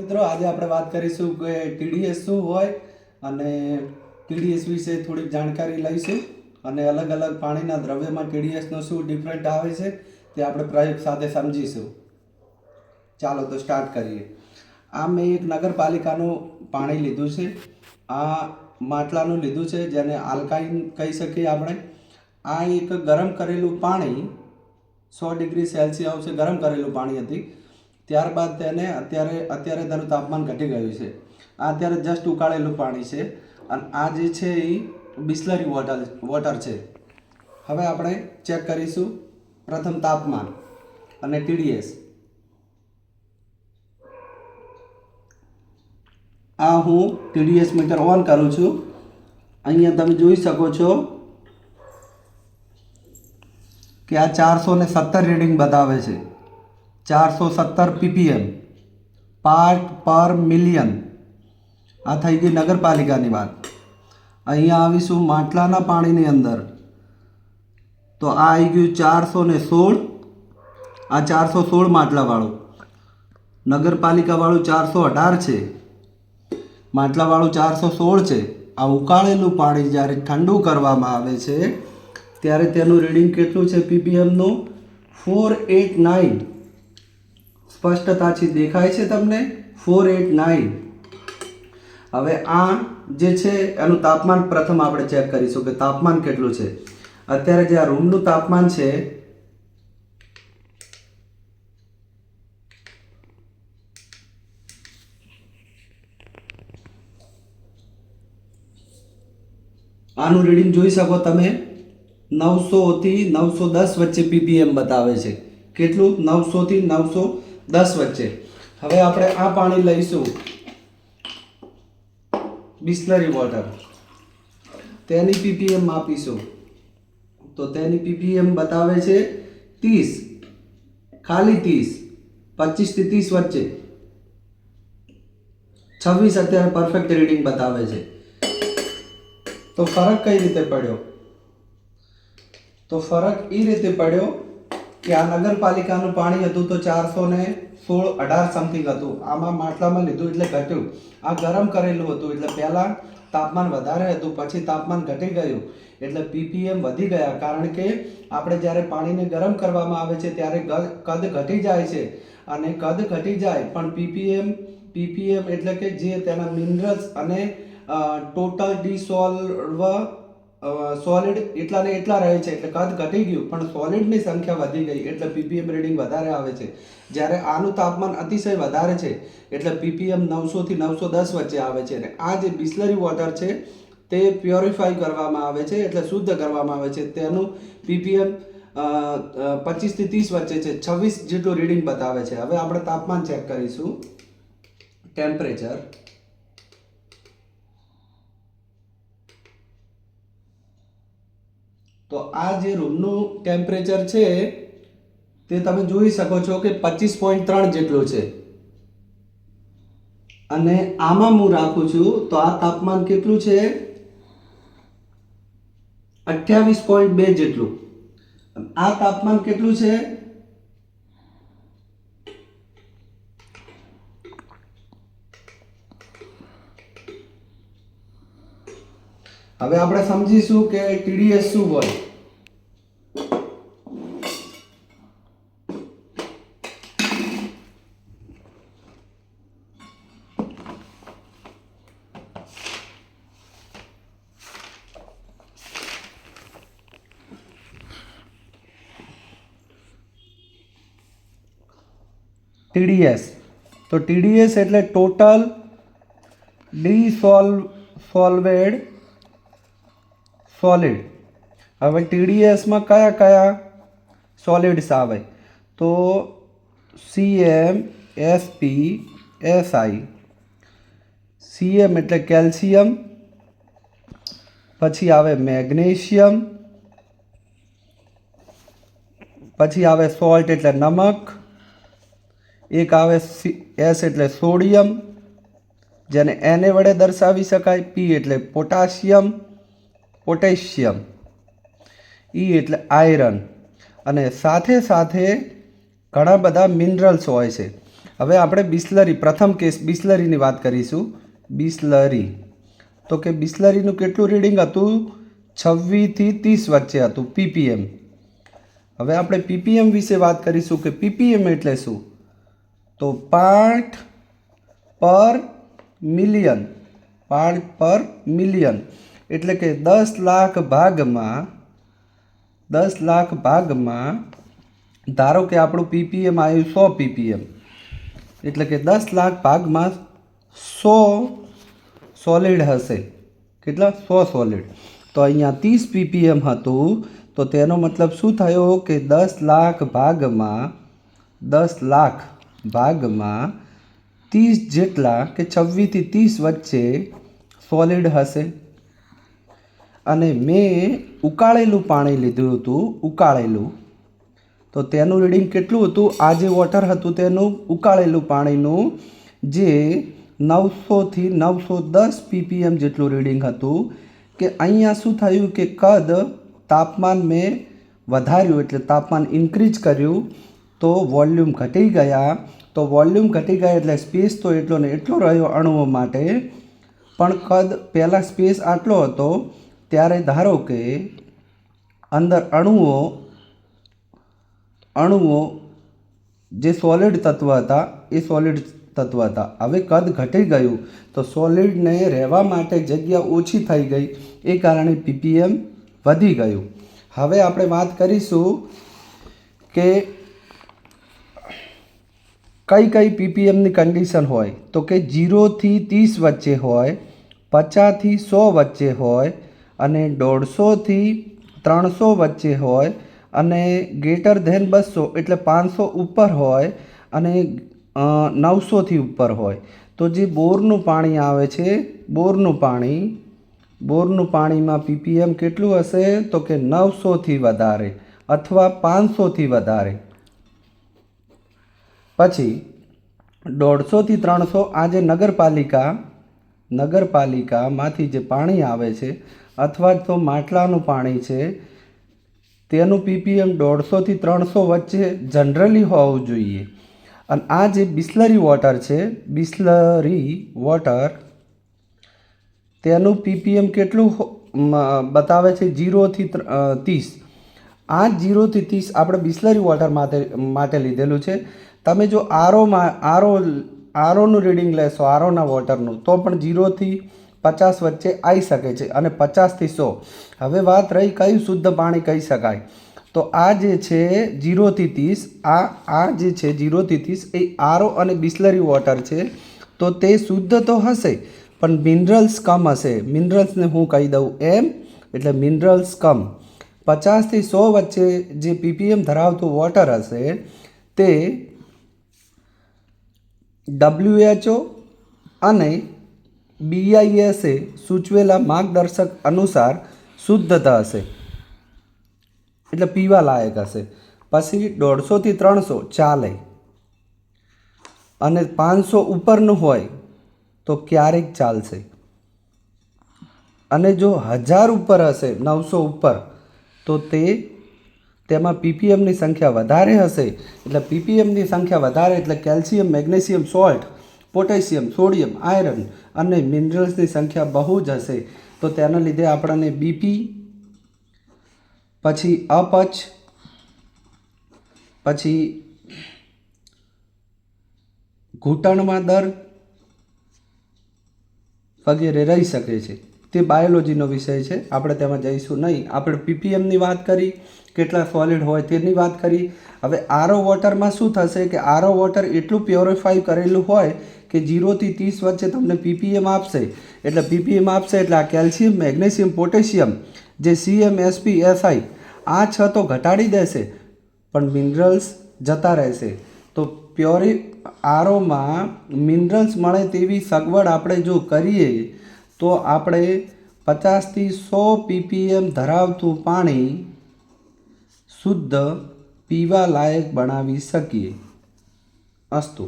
મિત્રો આજે આપણે વાત કરીશું કે ટીડીએસ શું હોય અને ટીડીએસ વિશે થોડીક જાણકારી લઈશું અને અલગ અલગ પાણીના દ્રવ્યમાં ટીડીએસનો શું ડિફરન્ટ આવે છે તે આપણે પ્રયોગ સાથે સમજીશું. ચાલો તો સ્ટાર્ટ કરીએ. આ મેં એક નગરપાલિકાનું પાણી લીધું છે. આ માટલાનું લીધું છે જેને આલ્કાઇન કહી શકીએ આપણે. આ એક ગરમ કરેલું પાણી 100 ડિગ્રી સેલ્સિયસે ગરમ કરેલું પાણી હતી. ત્યારબાદ તેને અત્યારે તેનું તાપમાન ઘટી ગયું છે. આ અત્યારે જસ્ટ ઉકાળેલું પાણી છે અને આ જે છે એ બિસ્લરી વોટર છે. હવે આપણે ચેક કરીશું પ્રથમ તાપમાન અને ટીડીએસ. આ હું ટીડીએસ મીટર ઓન કરું છું. અહીંયા તમે જોઈ શકો છો કે આ 417 રીડિંગ બતાવે છે. 417 ppm પાર્ટ પર મિલિયન. આ થઈ ગઈ નગરપાલિકાની વાત. અહીંયા આવીશું માટલાના પાણીની અંદર તો આ આવી ગયું 416. આ 416 માટલાવાળું. નગરપાલિકાવાળું 418 છે. માટલાવાળું 416 છે. આ ઉકાળેલું પાણી જ્યારે ઠંડુ કરવામાં આવે છે ત્યારે તેનું રીડિંગ કેટલું છે પીપીએમનું? 489. સ્પષ્ટતાથી દેખાય છે તમને? 489. હવે આ જે છે એનું તાપમાન પ્રથમ આપણે ચેક કરીશું કે તાપમાન કેટલું છે. અત્યારે જે આ રૂમનું તાપમાન છે આનું રીડિંગ જોઈ શકો તમે 900 થી 910 વચ્ચે પીપીએમ બતાવે છે. કેટલું? 900 થી 910 વચ્ચે. હવે આપણે આ પાણી લઈશું બિસ્લરી વોટર. તેની પીપીએમ માપીશું તો તેની પીપીએમ બતાવે છે 30. ખાલી 30. 25 થી 30 વચ્ચે. 26 અત્યારે પરફેક્ટ રીડિંગ બતાવે છે. તો ફરક કઈ રીતે પડ્યો? તો ફરક એ રીતે પડ્યો કે આ નગરપાલિકાનું પાણી હતું તો 416-18 સમથિંગ હતું. આમાં માટલામાં લીધું એટલે ઘટ્યું. આ ગરમ કરેલું હતું એટલે પહેલાં તાપમાન વધારે હતું, પછી તાપમાન ઘટી ગયું એટલે પીપીએમ વધી ગયા. કારણ કે આપણે જ્યારે પાણીને ગરમ કરવામાં આવે છે ત્યારે કદ ઘટી જાય છે અને કદ ઘટી જાય પણ પીપીએમ એટલે કે જે તેના મિનરલ્સ અને ટોટલ ડિસોલ્વ સોલિડ એટલા ને એટલા રહે છે એટલે કદ ઘટી ગયું પણ સોલિડની સંખ્યા વધી ગઈ એટલે પીપીએમ રીડિંગ વધારે આવે છે. જ્યારે આનું તાપમાન અતિશય વધારે છે એટલે પીપીએમ 900 થી 910 વચ્ચે આવે છે. અને આ જે બિસ્લરી વોટર છે તે પ્યોરિફાઈ કરવામાં આવે છે એટલે શુદ્ધ કરવામાં આવે છે. તેનું પીપીએમ 25 થી 30 વચ્ચે છે. 26 જેટલું રીડિંગ બતાવે છે. હવે આપણે તાપમાન ચેક કરીશું. ટેમ્પરેચર. તો આ જે રૂમનું ટેમ્પરેચર છે તે તમે જોઈ શકો છો કે 25.3 જેટલું છે અને આમાં હું રાખું છું તો આ તાપમાન કેટલું છે? 28.2 જેટલું. આ તાપમાન કેટલું છે? હવે આપણે સમજીશું કે ટીડીએસ શું હોય. ટીડીએસ તો ટીડીએસ એટલે ટોટલ ડિસોલ્વેડ સોલિડ. હવે ટીડીએસમાં કયા કયા સોલિડ્સ આવે? તો CmSpSi. Cm એટલે કેલ્શિયમ, પછી આવે મેગ્નેશિયમ, પછી આવે સોલ્ટ એટલે નમક, એક આવે S એટલે સોડિયમ જેને Na વડે દર્શાવી શકાય, P એટલે પોટેશિયમ, E એટલે આયરન અને સાથે સાથે ઘણા બધા મિનરલ્સ હોય છે. હવે આપણે બિસ્લરી પ્રથમ કેસ બિસ્લરીની વાત કરીશું. બિસ્લરી તો કે બિસ્લરીનું કેટલું રીડિંગ હતું? 26 થી 30 વચ્ચે હતું પીપીએમ. હવે આપણે પીપીએમ વિશે વાત કરીશું કે પીપીએમ એટલે શું? તો પાર્ટ પર મિલિયન. પાર્ટ પર મિલિયન એટલે કે 10 લાખ ભાગમાં ધારો કે આપણું પીપીએમ આવ્યું 100 પીપીએમ એટલે કે 10 લાખ ભાગમાં 100 સોલિડ હશે. કેટલા? 100 સોલિડ. તો અહીંયા 30 પીપીએમ હતું તો તેનો મતલબ શું થયો કે 10 લાખ ભાગમાં 30 જેટલા કે 26 થી 30 વચ્ચે સોલિડ હશે. અને મેં ઉકાળેલું પાણી લીધું હતું, ઉકાળેલું, તો તેનું રીડિંગ કેટલું હતું? આ જે વોટર હતું તેનું ઉકાળેલું પાણીનું જે 900 થી 910 પીપીએમ જેટલું રીડિંગ હતું. કે અહીંયા શું થયું કે કદ તાપમાન મેં વધાર્યું એટલે તાપમાન ઇન્ક્રીઝ કર્યું તો વોલ્યુમ ઘટી ગયા. તો વોલ્યુમ ઘટી ગયા એટલે સ્પેસ તો એટલો ને એટલો રહ્યો અણુઓ માટે, પણ કદ પહેલાં સ્પેસ આટલો હતો ત્યારે ધારો કે અંદર અણુઓ જે સોલિડ તત્વ હતા એ સોલિડ તત્વ હતા. હવે કદ ઘટી ગયું તો સોલિડને રહેવા માટે જગ્યા ઓછી થઈ ગઈ, એ કારણે પીપીએમ વધી ગયું. હવે આપણે વાત કરીશું કે કઈ પીપીએમની કન્ડિશન હોય. તો કે 0 થી 30 વચ્ચે હોય, 50 થી 100 વચ્ચે હોય, અને 150 થી 300 વચ્ચે હોય, અને ગ્રેટર ધેન 200 એટલે 500 ઉપર હોય, અને 900 થી ઉપર હોય. તો જે બોરનું પાણી આવે છે, બોરનું પાણીમાં પીપીએમ કેટલું હશે? તો કે 900 થી વધારે અથવા 500 થી વધારે. પછી 150 થી 300 આ જે નગરપાલિકામાંથી જે પાણી આવે છે અથવા તો માટલાનું પાણી છે તેનું પીપીએમ 150 થી 300 વચ્ચે જનરલી હોવું જોઈએ. અને આ જે બિસ્લરી વોટર છે, બિસ્લરી વોટર, તેનું પીપીએમ કેટલું બતાવે છે? 0 થી 30. આ 0 થી 30 આપણે બિસ્લરી વોટર માટે લીધેલું છે. તમે જો આરોનું રીડિંગ લેશો, આરોના વોટરનું, તો પણ 0 થી 50 વચ્ચે આવી શકે છે, અને 50 થી 100. હવે વાત રહી કયું શુદ્ધ પાણી કહી શકાય. તો આ જે છે 0 થી 30, આ જે છે 0 થી 30 એ આરો અને બિસ્લરી વોટર છે. તો તે શુદ્ધ તો હશે પણ મિનરલ્સ કમ હશે. મિનરલ્સને હું કહી દઉં એમ, એટલે મિનરલ્સ કમ. 50 થી 100 વચ્ચે જે પીપીએમ ધરાવતું વોટર હશે તે WHO અને BISએ સૂચવેલા માર્ગદર્શક અનુસાર શુદ્ધતા હશે, એટલે પીવા લાયક હશે. પછી 150 થી 300 ચાલે, અને 500 ઉપરનું હોય તો ક્યારેક ચાલશે. અને જો 1000 ઉપર હશે, 900 ઉપર, તો તેમાં પીપીએમની સંખ્યા વધારે હશે. એટલે પીપીએમની સંખ્યા વધારે એટલે calcium, magnesium, salt, potassium, sodium, iron અને મિનરલ્સની સંખ્યા બહુ જ હશે. તો તેના લીધે આપણને બીપી, પછી અપચ, પછી ઘૂંટણમાં દર્દ વગેરે રહી શકે છે. તે બાયોલોજીનો વિષય છે, આપણે તેમાં જઈશું નહીં. આપણે પીપીએમની વાત કરી, કેટલા સોલિડ હોય તેની વાત કરી. હવે આરો વોટરમાં શું થશે કે આરો વોટર એટલું પ્યોરિફાઈ કરેલું હોય કે 0 થી 30 વચ્ચે તમને પીપીએમ આપશે. એટલે પીપીએમ આપશે એટલે આ કેલ્શિયમ, મેગ્નેશિયમ, પોટેશિયમ, જે CmSpSi, આ 6 તો ઘટાડી દેશે, પણ મિનરલ્સ જતા રહેશે. તો આરોમાં મિનરલ્સ મળે તેવી સગવડ આપણે જો કરીએ તો આપણે 50 થી 100 પીપીએમ ધરાવતું પાણી શુદ્ધ પીવા લાયક બનાવી શકીએ. અસ્તુ.